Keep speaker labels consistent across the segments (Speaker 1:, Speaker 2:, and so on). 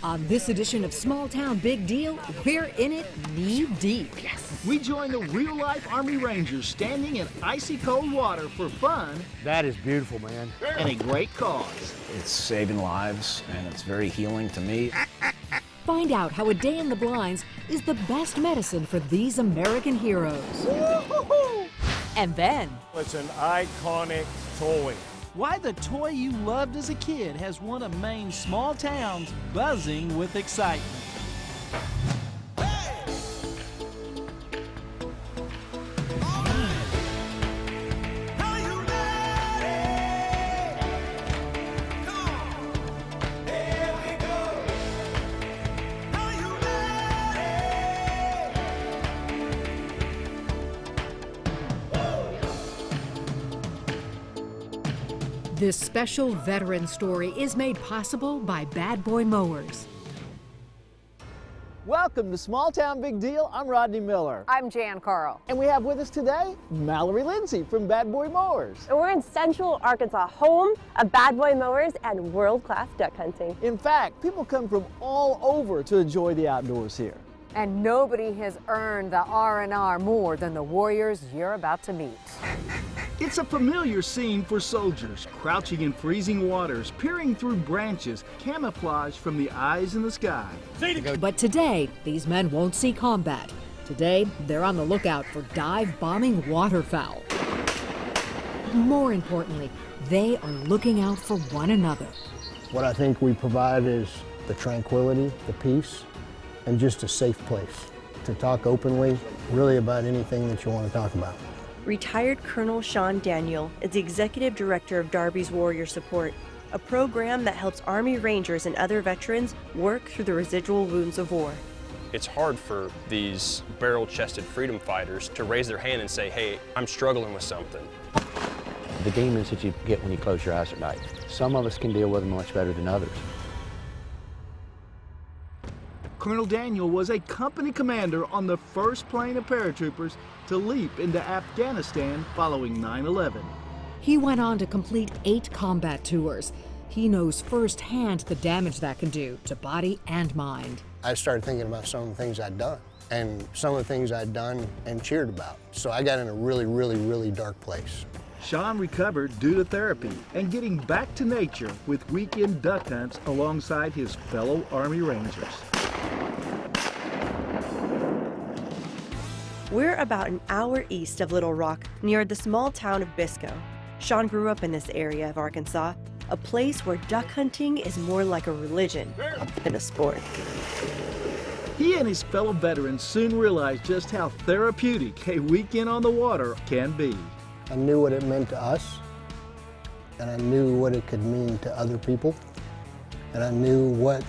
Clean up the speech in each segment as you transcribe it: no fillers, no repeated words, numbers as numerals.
Speaker 1: On this edition of Small Town Big Deal, we're in it knee deep.
Speaker 2: We join the real-life Army Rangers standing in icy cold water for fun.
Speaker 3: That is beautiful, man.
Speaker 2: And a great cause.
Speaker 4: It's saving lives, and it's very healing to me.
Speaker 1: Find out how a day in the blinds is the best medicine for these American heroes.
Speaker 2: Woo-hoo-hoo!
Speaker 1: And then,
Speaker 3: It's an iconic toy.
Speaker 2: Why the toy you loved as a kid has one of Maine's small towns buzzing with excitement.
Speaker 1: this special veteran story is made possible by Bad Boy Mowers.
Speaker 5: Welcome to Small Town Big Deal. I'm Rodney Miller.
Speaker 6: I'm Jan Carl.
Speaker 5: And we have with us today Mallory Lindsay from Bad Boy Mowers.
Speaker 6: And we're in Central Arkansas, home of Bad Boy Mowers and world-class duck hunting.
Speaker 5: In fact, people come from all over to enjoy the outdoors here.
Speaker 6: And nobody has earned the R&R more than the warriors you're about to meet.
Speaker 2: It's a familiar scene for soldiers, crouching in freezing waters, peering through branches, camouflaged from the eyes in the sky.
Speaker 1: But today, these men won't see combat. Today, they're on the lookout for dive-bombing waterfowl. More importantly, they are looking out for one another.
Speaker 7: What I think we provide is the tranquility, the peace, and just a safe place to talk openly, really about anything that you want to talk about.
Speaker 8: Retired Colonel Sean Daniel is the executive director of Darby's Warrior Support, a program that helps Army Rangers and other veterans work through the residual wounds of war.
Speaker 9: It's hard for these barrel-chested freedom fighters to raise their hand and say, hey, I'm struggling with something.
Speaker 10: The demons that you get when you close your eyes at night. Some of us can deal with them much better than others.
Speaker 2: Colonel Daniel was a company commander on the first plane of paratroopers to leap into Afghanistan following 9/11.
Speaker 1: He went on to complete 8 combat tours. He knows firsthand the damage that can do to body and mind.
Speaker 7: I started thinking about some of the things I'd done and some of the things I'd done and cheered about. So I got in a really dark place.
Speaker 2: Sean recovered due to therapy and getting back to nature with weekend duck hunts alongside his fellow Army Rangers.
Speaker 8: We're about an hour east of Little Rock, near the small town of Biscoe. Sean grew up in this area of Arkansas, a place where duck hunting is more like a religion than a sport.
Speaker 2: He and his fellow veterans soon realized just how therapeutic a weekend on the water can be.
Speaker 7: I knew what it meant to us, and I knew what it could mean to other people, and I knew what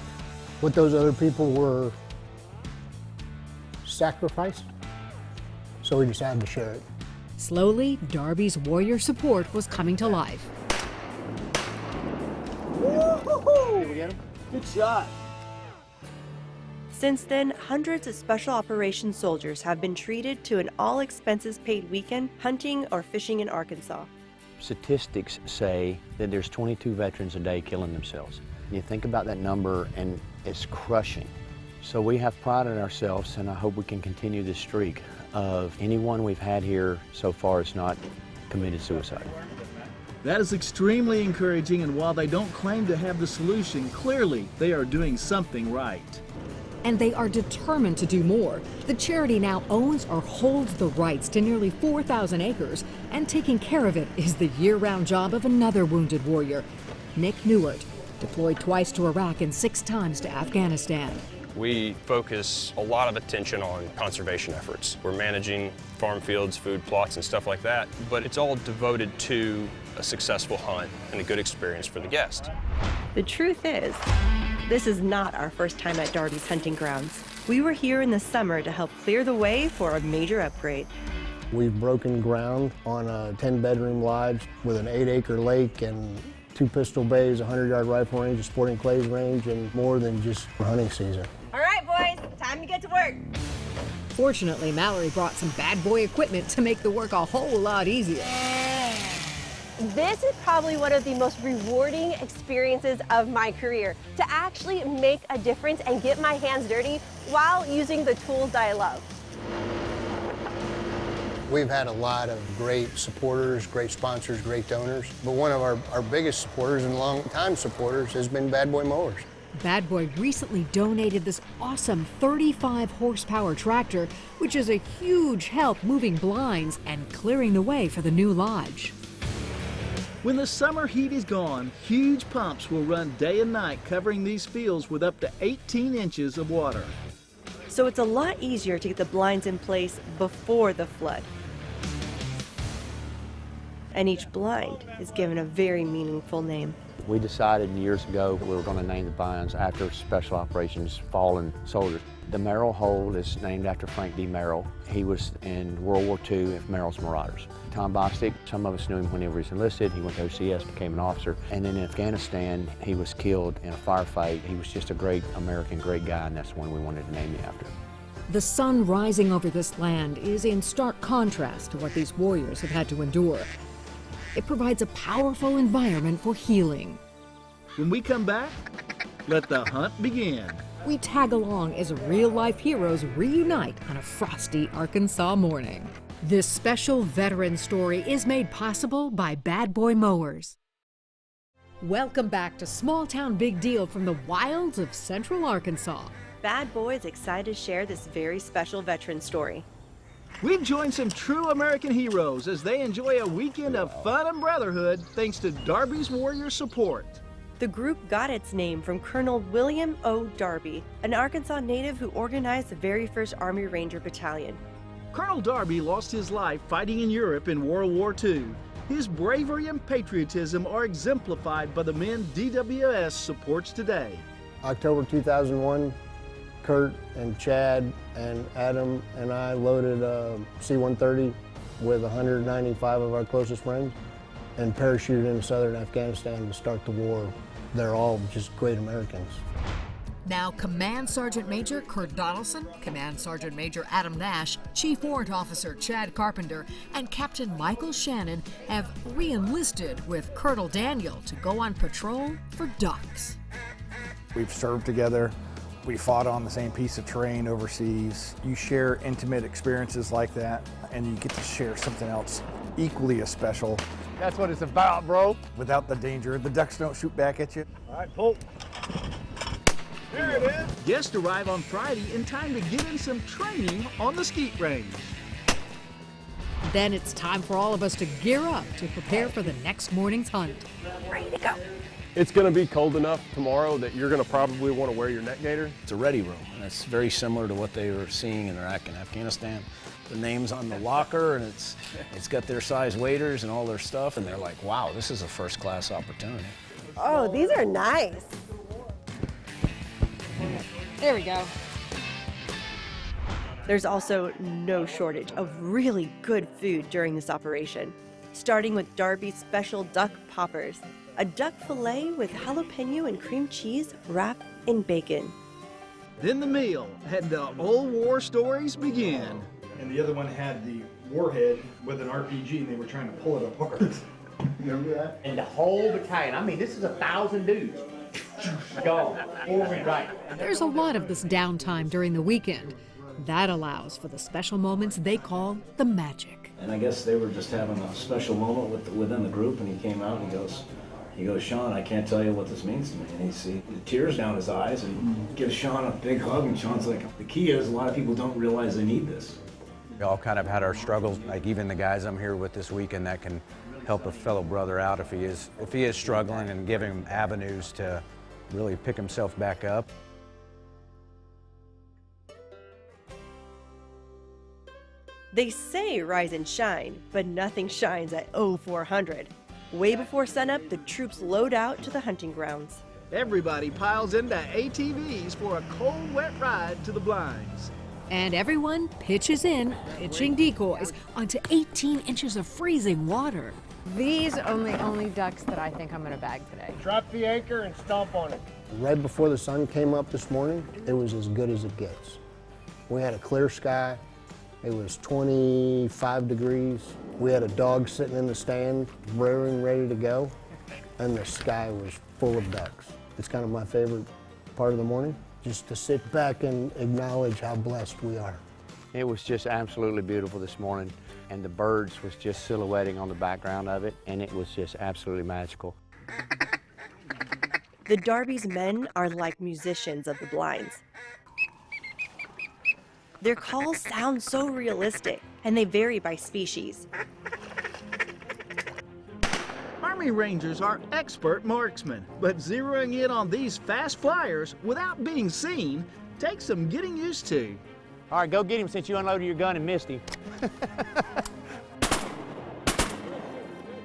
Speaker 7: those other people were sacrificed. So we decided to share it.
Speaker 1: Slowly, Darby's warrior support was coming to life.
Speaker 5: Woo-hoo-hoo! Did we get him? Good shot.
Speaker 8: Since then, hundreds of special operations soldiers have been treated to an all-expenses-paid weekend hunting or fishing in Arkansas.
Speaker 10: Statistics say that there's 22 veterans a day killing themselves. You think about that number and it's crushing. So we have prided ourselves, and I hope we can continue this streak of anyone we've had here so far has not committed suicide.
Speaker 2: That is extremely encouraging, and while they don't claim to have the solution, clearly they are doing something right.
Speaker 1: And they are determined to do more. The charity now owns or holds the rights to nearly 4,000 acres, and taking care of it is the year-round job of another wounded warrior, Nick Newart, deployed twice to Iraq and 6 times to Afghanistan.
Speaker 9: We focus a lot of attention on conservation efforts. We're managing farm fields, food plots, and stuff like that, but it's all devoted to a successful hunt and a good experience for the guest.
Speaker 8: The truth is, this is not our first time at Darby's hunting grounds. We were here in the summer to help clear the way for a major upgrade.
Speaker 7: We've broken ground on a 10-bedroom lodge with an 8-acre lake and 2 pistol bays, a 100-yard rifle range, a sporting clays range, and more than just for hunting season.
Speaker 8: All right, boys, time to get to work.
Speaker 1: Fortunately, Mallory brought some bad boy equipment to make the work a whole lot easier.
Speaker 8: This is probably one of the most rewarding experiences of my career, to actually make a difference and get my hands dirty while using the tools that I love.
Speaker 7: We've had a lot of great supporters, great sponsors, great donors, but one of our biggest supporters and long-time supporters has been Bad Boy Mowers.
Speaker 1: Bad Boy recently donated this awesome 35 horsepower tractor, which is a huge help moving blinds and clearing the way for the new lodge.
Speaker 2: When the summer heat is gone, huge pumps will run day and night covering these fields with up to 18 inches of water.
Speaker 8: So it's a lot easier to get the blinds in place before the flood. And each blind is given a very meaningful name.
Speaker 10: We decided years ago we were going to name the blinds after Special Operations fallen soldiers. The Merrill Hole is named after Frank D. Merrill. He was in World War II of Merrill's Marauders. Tom Bostic, some of us knew him when he was enlisted. He went to OCS, became an officer. And then in Afghanistan, he was killed in a firefight. He was just a great American, great guy, and that's one we wanted to name you after.
Speaker 1: The sun rising over this land is in stark contrast to what these warriors have had to endure. It provides a powerful environment for healing.
Speaker 2: When we come back, let the hunt begin.
Speaker 1: We tag along as real-life heroes reunite on a frosty Arkansas morning. This special veteran story is made possible by Bad Boy Mowers. Welcome back to Small Town Big Deal from the wilds of Central Arkansas.
Speaker 8: Bad Boy is excited to share this very special veteran story.
Speaker 2: We've joined some true American heroes as they enjoy a weekend of fun and brotherhood thanks to Darby's Warrior support.
Speaker 8: The group got its name from Colonel William O. Darby, an Arkansas native who organized the very first Army Ranger Battalion.
Speaker 2: Colonel Darby lost his life fighting in Europe in World War II. His bravery and patriotism are exemplified by the men DWS supports today.
Speaker 7: October 2001, Kurt and Chad and Adam and I loaded a C-130 with 195 of our closest friends and parachuted into southern Afghanistan to start the war. They're all just great Americans.
Speaker 1: Now, Command Sergeant Major Kurt Donaldson, Command Sergeant Major Adam Nash, Chief Warrant Officer Chad Carpenter, and Captain Michael Shannon have re-enlisted with Colonel Daniel to go on patrol for ducks.
Speaker 11: We've served together. We fought on the same piece of terrain overseas. You share intimate experiences like that, and you get to share something else equally as special.
Speaker 3: That's what it's about, bro.
Speaker 11: Without the danger. The ducks don't shoot back at you.
Speaker 3: All right, pull. There it is.
Speaker 2: Guests arrive on Friday in time to get in some training on the skeet range.
Speaker 1: Then it's time for all of us to gear up to prepare for the next morning's hunt.
Speaker 8: Ready to go.
Speaker 12: It's going to be cold enough tomorrow that you're going to probably want to wear your neck gaiter.
Speaker 4: It's a ready room, and it's very similar to what they were seeing in Iraq and Afghanistan. The name's on the locker, and it's got their size waders and all their stuff, and they're like, wow, this is a first-class opportunity.
Speaker 8: Oh, these are nice.
Speaker 6: There we go.
Speaker 8: There's also no shortage of really good food during this operation, starting with Darby's special duck poppers, a duck fillet with jalapeno and cream cheese wrapped in bacon.
Speaker 2: Then the meal and the old war stories begin.
Speaker 11: And the other one had the warhead with an RPG, and they were trying to pull it apart. Remember that?
Speaker 10: And the whole battalion, I mean, this is 1,000 dudes. Go, forward, right.
Speaker 1: There's a lot of this downtime during the weekend. That allows for the special moments they call the magic.
Speaker 4: And I guess they were just having a special moment within the group, and he came out and he goes, Sean, I can't tell you what this means to me. And he sees the tears down his eyes and gives Sean a big hug, and Sean's like, the key is a lot of people don't realize they need this.
Speaker 10: We all kind of had our struggles, like even the guys I'm here with this weekend that can help a fellow brother out if he is struggling, and give him avenues to really pick himself back up.
Speaker 8: They say rise and shine, but nothing shines at 0400. Way before sunup, the troops load out to the hunting grounds.
Speaker 2: Everybody piles into ATVs for a cold, wet ride to the blinds.
Speaker 1: And everyone pitches in, pitching decoys onto 18 inches of freezing water.
Speaker 6: These only ducks that I think I'm gonna bag today.
Speaker 3: Drop the anchor and stomp on it.
Speaker 7: Right before the sun came up this morning, it was as good as it gets. We had a clear sky. It was 25 degrees. We had a dog sitting in the stand, rearing, ready to go, and the sky was full of ducks. It's kind of my favorite part of the morning, just to sit back and acknowledge how blessed we are.
Speaker 10: It was just absolutely beautiful this morning, and the birds was just silhouetting on the background of it, and it was just absolutely magical.
Speaker 8: The Darby's men are like musicians of the blinds. Their calls sound so realistic, and they vary by species.
Speaker 2: Army Rangers are expert marksmen, but zeroing in on these fast flyers without being seen takes some getting used to.
Speaker 10: All right, go get him since you unloaded your gun and missed him.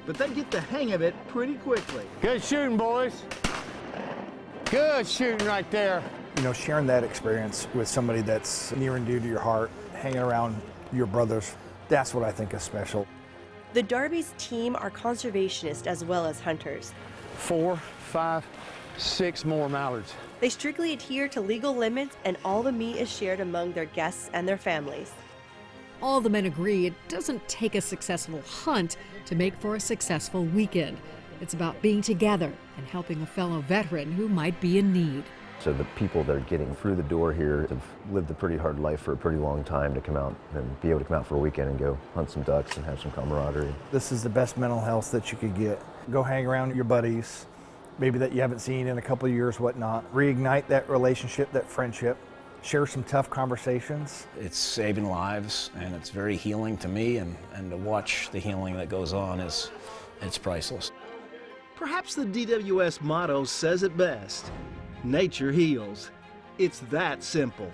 Speaker 2: But they get the hang of it pretty quickly.
Speaker 10: Good shooting, boys. Good shooting right there.
Speaker 11: You know, sharing that experience with somebody that's near and dear to your heart, hanging around your brothers, that's what I think is special.
Speaker 8: The Darby's team are conservationists as well as hunters.
Speaker 10: 4, 5, 6 more mallards.
Speaker 8: They strictly adhere to legal limits, and all the meat is shared among their guests and their families.
Speaker 1: All the men agree it doesn't take a successful hunt to make for a successful weekend. It's about being together and helping a fellow veteran who might be in need.
Speaker 13: So the people that are getting through the door here have lived a pretty hard life for a pretty long time to come out and be able to come out for a weekend and go hunt some ducks and have some camaraderie.
Speaker 11: This is the best mental health that you could get. Go hang around with your buddies, maybe that you haven't seen in a couple of years, whatnot. Reignite that relationship, that friendship. Share some tough conversations.
Speaker 4: It's saving lives, and it's very healing to me, and to watch the healing that goes on it's priceless.
Speaker 2: Perhaps the DWS motto says it best. Nature heals. It's that simple.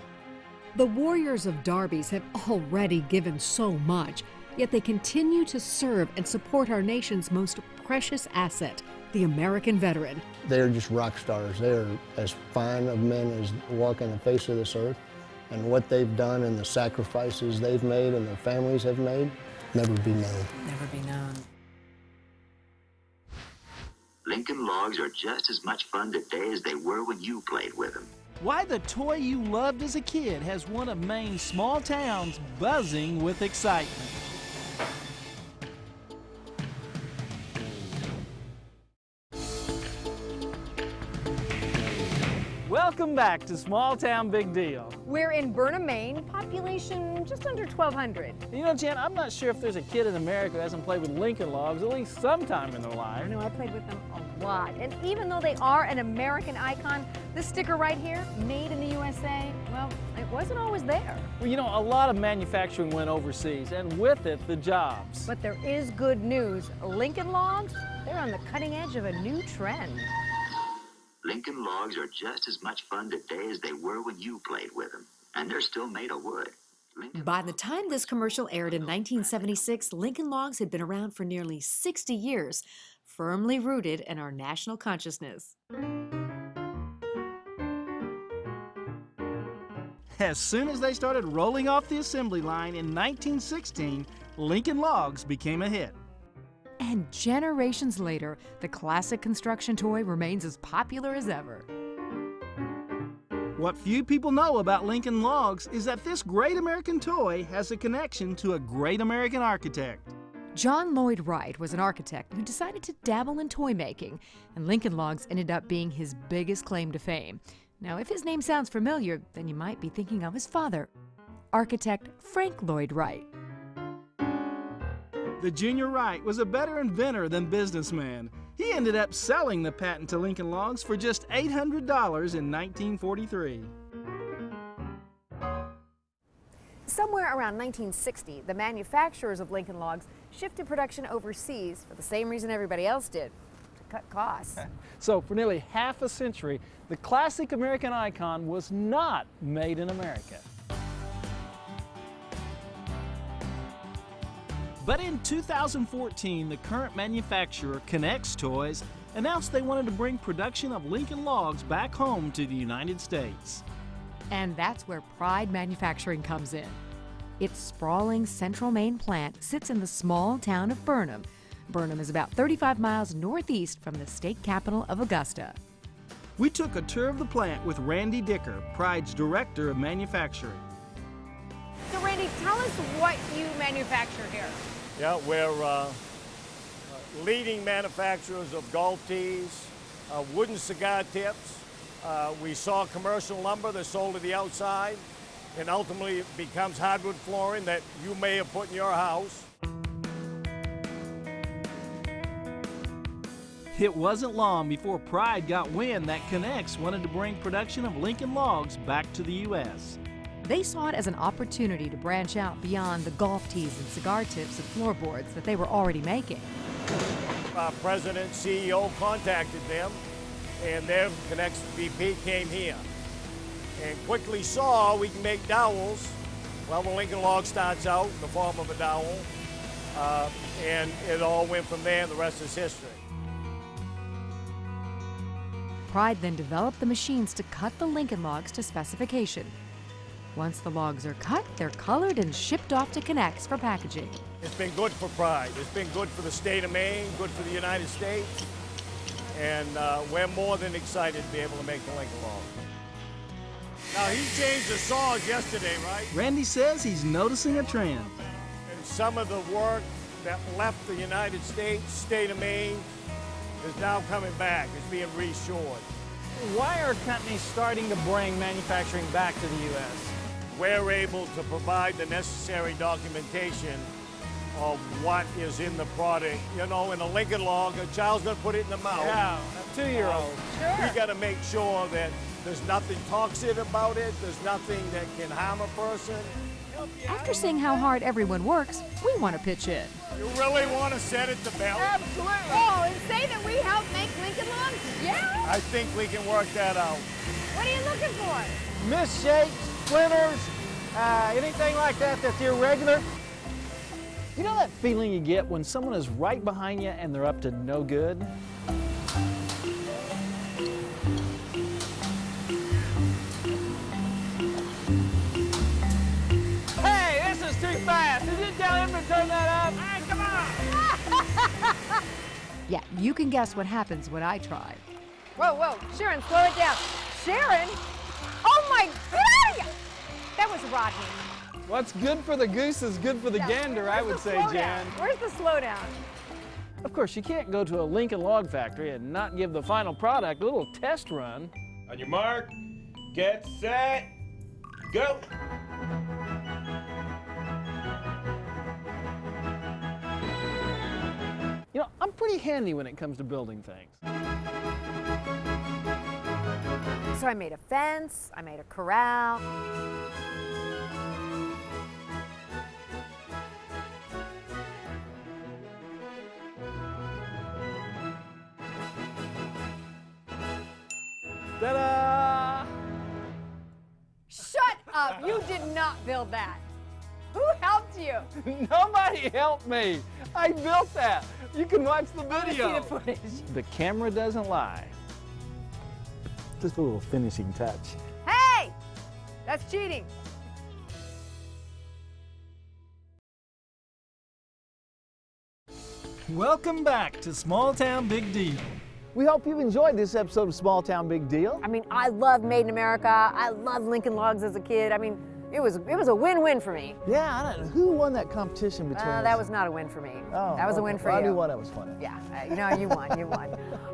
Speaker 1: The warriors of Darby's have already given so much, yet they continue to serve and support our nation's most precious asset, the American veteran.
Speaker 7: They're just rock stars. They're as fine of men as walking the face of this earth. And what they've done and the sacrifices they've made and their families have made, never be known.
Speaker 6: Never be known.
Speaker 14: Lincoln Logs are just as much fun today as they were when you played with them.
Speaker 2: Why the toy you loved as a kid has one of Maine's small towns buzzing with excitement. Welcome back to Small Town Big Deal.
Speaker 6: We're in Burnham, Maine, population just under 1,200.
Speaker 2: You know, Jen, I'm not sure if there's a kid in America who hasn't played with Lincoln Logs at least sometime in their life.
Speaker 6: I know, I played with them a lot. And even though they are an American icon, this sticker right here, made in the USA, well, it wasn't always there.
Speaker 2: Well, you know, a lot of manufacturing went overseas, and with it, the jobs.
Speaker 6: But there is good news. Lincoln Logs, they're on the cutting edge of a new trend.
Speaker 14: Lincoln Logs are just as much fun today as they were when you played with them. And they're still made of wood.
Speaker 15: By the time this commercial aired in 1976, Lincoln Logs had been around for nearly 60 years, firmly rooted in our national consciousness.
Speaker 2: As soon as they started rolling off the assembly line in 1916, Lincoln Logs became a hit.
Speaker 1: And generations later, the classic construction toy remains as popular as ever.
Speaker 2: What few people know about Lincoln Logs is that this great American toy has a connection to a great American architect.
Speaker 1: John Lloyd Wright was an architect who decided to dabble in toy making, and Lincoln Logs ended up being his biggest claim to fame. Now, if his name sounds familiar, then you might be thinking of his father, architect Frank Lloyd Wright.
Speaker 2: The Junior Wright was a better inventor than businessman. He ended up selling the patent to Lincoln Logs for just $800 in 1943.
Speaker 6: Somewhere around 1960, the manufacturers of Lincoln Logs shifted production overseas for the same reason everybody else did, to cut costs.
Speaker 2: So for nearly half a century, the classic American icon was not made in America. But in 2014, the current manufacturer, Connects Toys, announced they wanted to bring production of Lincoln Logs back home to the United States.
Speaker 1: And that's where Pride Manufacturing comes in. Its sprawling central Maine plant sits in the small town of Burnham. Burnham is about 35 miles northeast from the state capital of Augusta.
Speaker 2: We took a tour of the plant with Randy Dicker, Pride's Director of Manufacturing.
Speaker 6: So Randy, tell us what you manufacture here.
Speaker 3: Yeah, we're leading manufacturers of golf tees, wooden cigar tips. We saw commercial lumber that's sold to the outside, and ultimately it becomes hardwood flooring that you may have put in your house.
Speaker 2: It wasn't long before Pride got wind that Connex wanted to bring production of Lincoln Logs back to the U.S.
Speaker 1: They saw it as an opportunity to branch out beyond the golf tees and cigar tips and floorboards that they were already making.
Speaker 3: Our president, CEO contacted them, and their Connex VP came here and quickly saw we can make dowels. Well, the Lincoln Log starts out in the form of a dowel, and it all went from there, and the rest is history.
Speaker 1: Pride then developed the machines to cut the Lincoln Logs to specification. Once the logs are cut, they're colored and shipped off to Connex for packaging.
Speaker 3: It's been good for Pride. It's been good for the state of Maine, good for the United States, and we're more than excited to be able to make the Lincoln Log. Now, he changed the saws yesterday, right?
Speaker 2: Randy says he's noticing a trend.
Speaker 3: And some of the work that left the United States, state of Maine, is now coming back. It's being reshored.
Speaker 16: Why are companies starting to bring manufacturing back to the U.S.?
Speaker 3: We're able to provide the necessary documentation of what is in the product. You know, in a Lincoln Log, a child's gonna put it in the mouth.
Speaker 16: Yeah, a 2-year-old.
Speaker 3: Sure. We gotta make sure that there's nothing toxic about it, there's nothing that can harm a person.
Speaker 1: After seeing how hard everyone works, we want to pitch in.
Speaker 3: You really want to set it to belt?
Speaker 6: Absolutely. Oh, and say that we help make Lincoln Logs? Yeah?
Speaker 3: I think we can work that out.
Speaker 6: What are you looking for?
Speaker 16: Misshapes, splinters, anything like that that's irregular. You know that feeling you get when someone is right behind you and they're up to no good? Hey, this is too fast. Did you tell him to turn that up? Hey, come on!
Speaker 1: Yeah, you can guess what happens when I try.
Speaker 6: Whoa, whoa, Sharon, slow it down. Sharon? Oh my God! That was Rodney.
Speaker 16: What's good for the goose is good for the gander, I would say, Jan.
Speaker 6: Where's the slowdown?
Speaker 16: Of course, you can't go to a Lincoln Log factory and not give the final product a little test run.
Speaker 17: On your mark, get set, go!
Speaker 16: You know, I'm pretty handy when it comes to building things.
Speaker 6: So I made a fence, I made a corral.
Speaker 16: Ta-da!
Speaker 6: Shut up, you did not build that. Who helped you?
Speaker 16: Nobody helped me. I built that. You can watch the video.
Speaker 6: I want to see the footage.
Speaker 16: The camera doesn't lie. Just a little finishing touch.
Speaker 6: Hey! That's cheating.
Speaker 2: Welcome back to Small Town Big Deal.
Speaker 5: We hope you've enjoyed this episode of Small Town Big Deal.
Speaker 6: I mean, I love Made in America. I loved Lincoln Logs as a kid. I mean, it was a win-win for me.
Speaker 5: Yeah, I don't know. Who won that competition between us?
Speaker 6: That was not a win for me.
Speaker 5: Oh,
Speaker 6: that was a win for you.
Speaker 5: I knew one that was funny.
Speaker 6: Yeah, you know, you won, you won.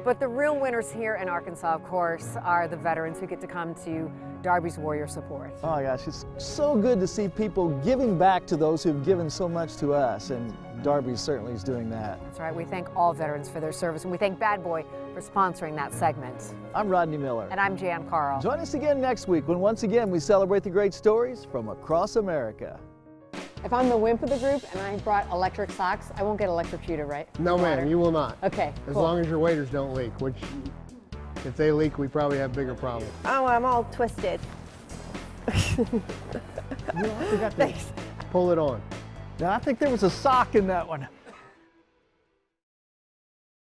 Speaker 6: But the real winners here in Arkansas, of course, are the veterans who get to come to Darby's Warrior Support.
Speaker 5: Oh my gosh, it's so good to see people giving back to those who've given so much to us, and Darby certainly is doing that.
Speaker 6: That's right, we thank all veterans for their service, and we thank Bad Boy for sponsoring that segment.
Speaker 5: I'm Rodney Miller.
Speaker 6: And I'm Jan Carl.
Speaker 5: Join us again next week when once again we celebrate the great stories from across America.
Speaker 6: If I'm the wimp of the group and I brought electric socks, I won't get electrocuted, right?
Speaker 7: No, ma'am, you will not.
Speaker 6: Okay,
Speaker 7: As
Speaker 6: cool.
Speaker 7: long as your waders don't leak, which if they leak, we probably have bigger problems.
Speaker 8: Oh, I'm all twisted.
Speaker 5: Thanks.
Speaker 7: Pull it on.
Speaker 5: Now, I think there was a sock in that one.